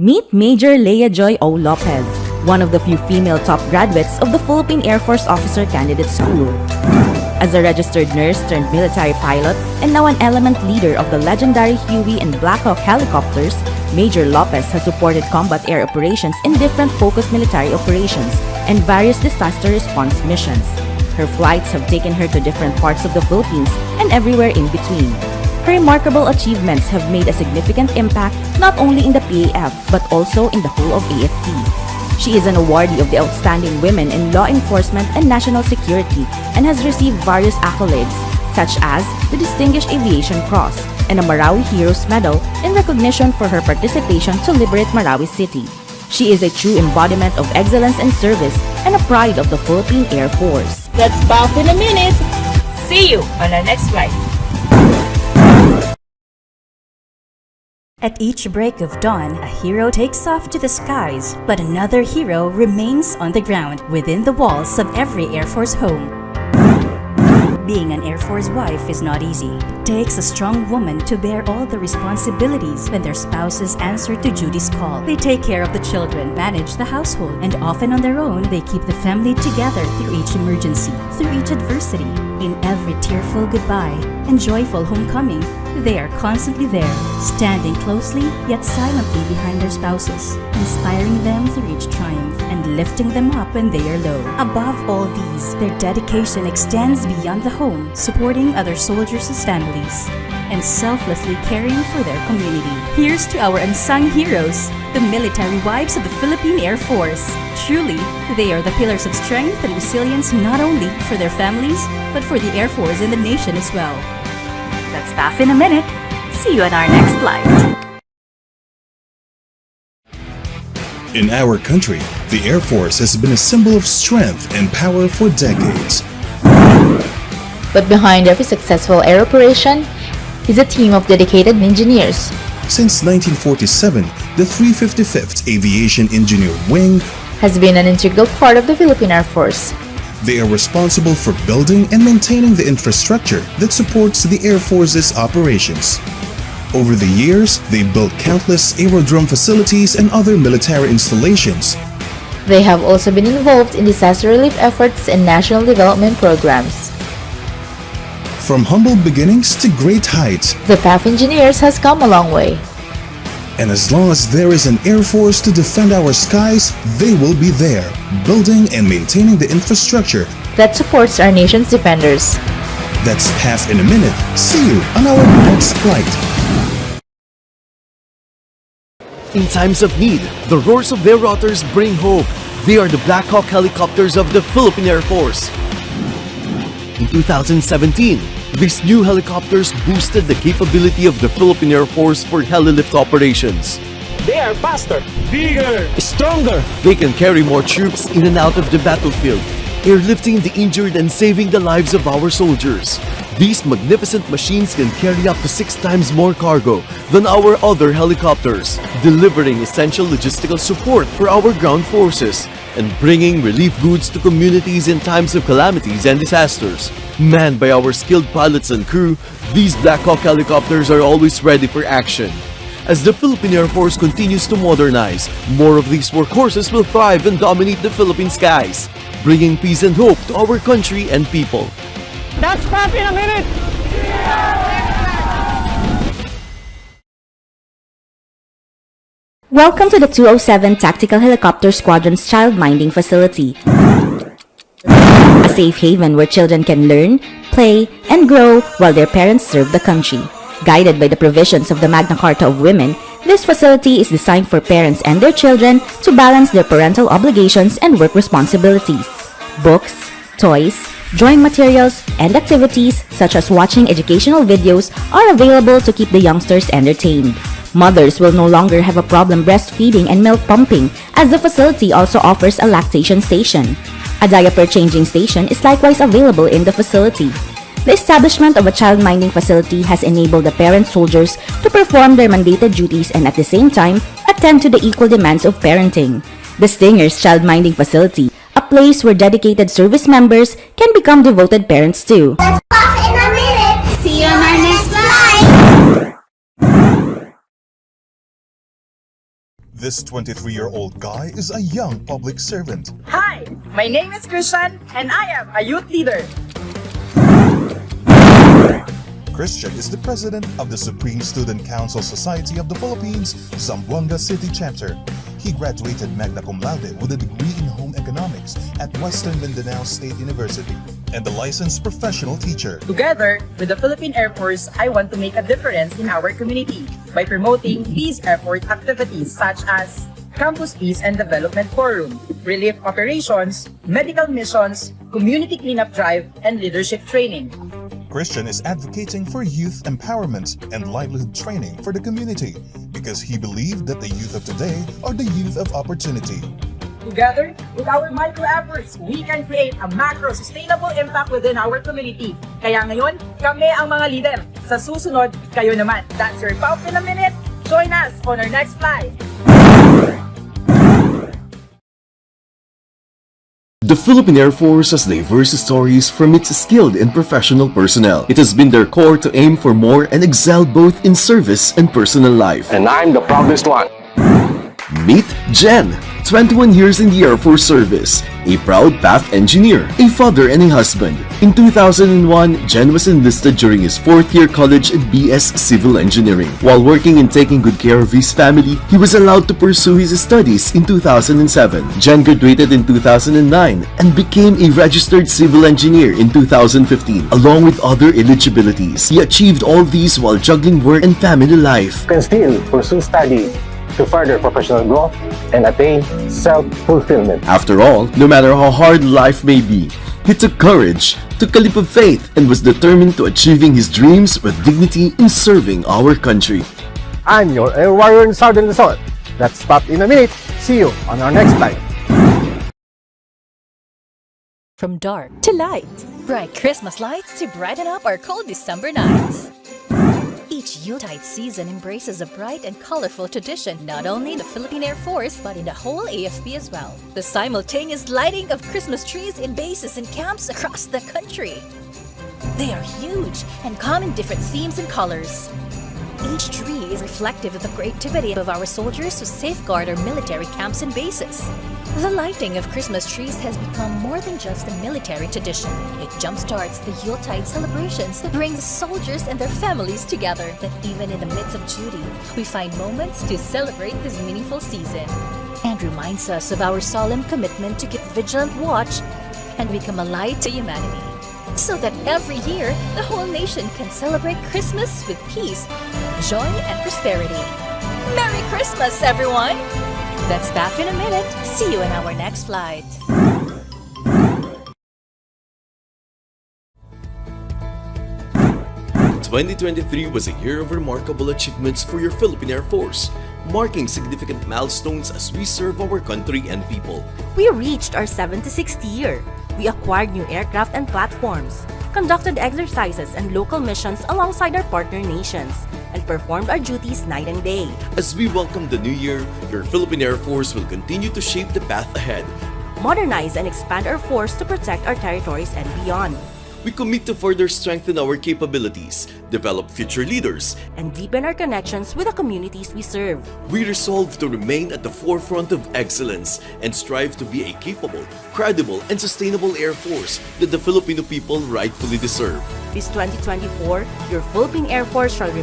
Meet Major Leia Joy O. Lopez, one of the few female top graduates of the Philippine Air Force Officer Candidate School. As a registered nurse turned military pilot and now an element leader of the legendary Huey and Black Hawk helicopters, Major Lopez has supported combat air operations in different focused military operations and various disaster response missions. Her flights have taken her to different parts of the Philippines and everywhere in between. Her remarkable achievements have made a significant impact not only in the PAF but also in the whole of AFP. She is an awardee of the Outstanding Women in Law Enforcement and National Security and has received various accolades such as the Distinguished Aviation Cross and a Marawi Heroes Medal in recognition for her participation to liberate Marawi City. She is a true embodiment of excellence and service and a pride of the Philippine Air Force. That's PAF-In-A-Minute. See you on our next flight. At each break of dawn, a hero takes off to the skies, but another hero remains on the ground within the walls of every Air Force home. Being an Air Force wife is not easy. It takes a strong woman to bear all the responsibilities when their spouses answer to duty's call. They take care of the children, manage the household, and often on their own, they keep the family together through each emergency, through each adversity. In every tearful goodbye and joyful homecoming, they are constantly there, standing closely yet silently behind their spouses, inspiring them through each triumph and lifting them up when they are low. Above all these, their dedication extends beyond the home, supporting other soldiers' families, and selflessly caring for their community. Here's to our unsung heroes, the military wives of the Philippine Air Force. Truly, they are the pillars of strength and resilience not only for their families, but for the Air Force and the nation as well. That's PAF-In-A-Minute. See you on our next flight. In our country, the Air Force has been a symbol of strength and power for decades. But behind every successful air operation is a team of dedicated engineers. Since 1947, the 355th Aviation Engineer Wing has been an integral part of the Philippine Air Force. They are responsible for building and maintaining the infrastructure that supports the Air Force's operations. Over the years, they built countless aerodrome facilities and other military installations. They have also been involved in disaster relief efforts and national development programs. From humble beginnings to great heights, the PAF engineers has come a long way. And as long as there is an Air Force to defend our skies, they will be there, building and maintaining the infrastructure that supports our nation's defenders. That's PAF-In-A-Minute. See you on our next flight. In times of need, the roars of their rotors bring hope. They are the Black Hawk helicopters of the Philippine Air Force. In 2017, these new helicopters boosted the capability of the Philippine Air Force for heli-lift operations. They are faster, bigger, stronger. They can carry more troops in and out of the battlefield, airlifting the injured and saving the lives of our soldiers. These magnificent machines can carry up to 6 times more cargo than our other helicopters, delivering essential logistical support for our ground forces and bringing relief goods to communities in times of calamities and disasters. Manned by our skilled pilots and crew, these Black Hawk helicopters are always ready for action. As the Philippine Air Force continues to modernize, more of these workhorses will thrive and dominate the Philippine skies, bringing peace and hope to our country and people. That's PAF-In-A-Minute. Welcome to the 207 Tactical Helicopter Squadron's Child-Minding Facility. A safe haven where children can learn, play, and grow while their parents serve the country. Guided by the provisions of the Magna Carta of Women, this facility is designed for parents and their children to balance their parental obligations and work responsibilities. Books, toys, drawing materials, and activities such as watching educational videos are available to keep the youngsters entertained. Mothers will no longer have a problem breastfeeding and milk pumping, as the facility also offers a lactation station. A diaper changing station is likewise available in the facility. The establishment of a child-minding facility has enabled the parent soldiers to perform their mandated duties and at the same time attend to the equal demands of parenting. The Stinger's Child-Minding Facility, a place where dedicated service members can become devoted parents too. That's PAF-In-A-Minute. See you on our next flight. This 23-year-old guy is a young public servant. Hi, my name is Christian and I am a youth leader. Christian is the president of the Supreme Student Council Society of the Philippines, Zamboanga City Chapter. He graduated magna cum laude with a degree in home economics at Western Mindanao State University and a licensed professional teacher. Together with the Philippine Air Force, I want to make a difference in our community by promoting peace effort activities such as Campus Peace and Development Forum, relief operations, medical missions, community cleanup drive, and leadership training. Christian is advocating for youth empowerment and livelihood training for the community because he believed that the youth of today are the youth of opportunity. Together, with our micro efforts, we can create a macro sustainable impact within our community. Kaya ngayon, kami ang mga leader. Sa susunod, kayo naman. That's your PAF-In-A-Minute. Join us on our next flight. The Philippine Air Force has diverse stories from its skilled and professional personnel. It has been their core to aim for more and excel both in service and personal life. And I'm the proudest one. Meet Jen, 21 years in the Air Force service, a proud PAF engineer, a father and a husband. In 2001, Jen was enlisted during his fourth-year college in BS Civil Engineering. While working and taking good care of his family, he was allowed to pursue his studies in 2007. Jen graduated in 2009 and became a registered civil engineer in 2015, along with other eligibilities. He achieved all these while juggling work and family life. You can still pursue study to further professional growth and attain self-fulfillment. After all, no matter how hard life may be, he took courage, took a leap of faith, and was determined to achieving his dreams with dignity in serving our country. I'm your Air Warrior in Southern Luzon. That's PAF-In-A-Minute. See you on our next flight. From dark to light, bright Christmas lights to brighten up our cold December nights. Each Yuletide season embraces a bright and colorful tradition, not only in the Philippine Air Force, but in the whole AFP as well. The simultaneous lighting of Christmas trees in bases and camps across the country. They are huge and come in different themes and colors. Each tree is reflective of the creativity of our soldiers who safeguard our military camps and bases. The lighting of Christmas trees has become more than just a military tradition. It jumpstarts the Yuletide celebrations that bring the soldiers and their families together. That even in the midst of duty, we find moments to celebrate this meaningful season. And reminds us of our solemn commitment to keep vigilant watch and become a light to humanity. So that every year, the whole nation can celebrate Christmas with peace, joy, and prosperity. Merry Christmas, everyone! That's PAF-In-A-Minute. See you in our next flight. 2023 was a year of remarkable achievements for your Philippine Air Force, marking significant milestones as we serve our country and people. We reached our 76th year. We acquired new aircraft and platforms, conducted exercises and local missions alongside our partner nations, and performed our duties night and day. As we welcome the new year, your Philippine Air Force will continue to shape the path ahead. Modernize and expand our force to protect our territories and beyond. We commit to further strengthen our capabilities, develop future leaders, and deepen our connections with the communities we serve. We resolve to remain at the forefront of excellence and strive to be a capable, credible, and sustainable Air Force that the Filipino people rightfully deserve. This 2024, your Philippine Air Force shall remain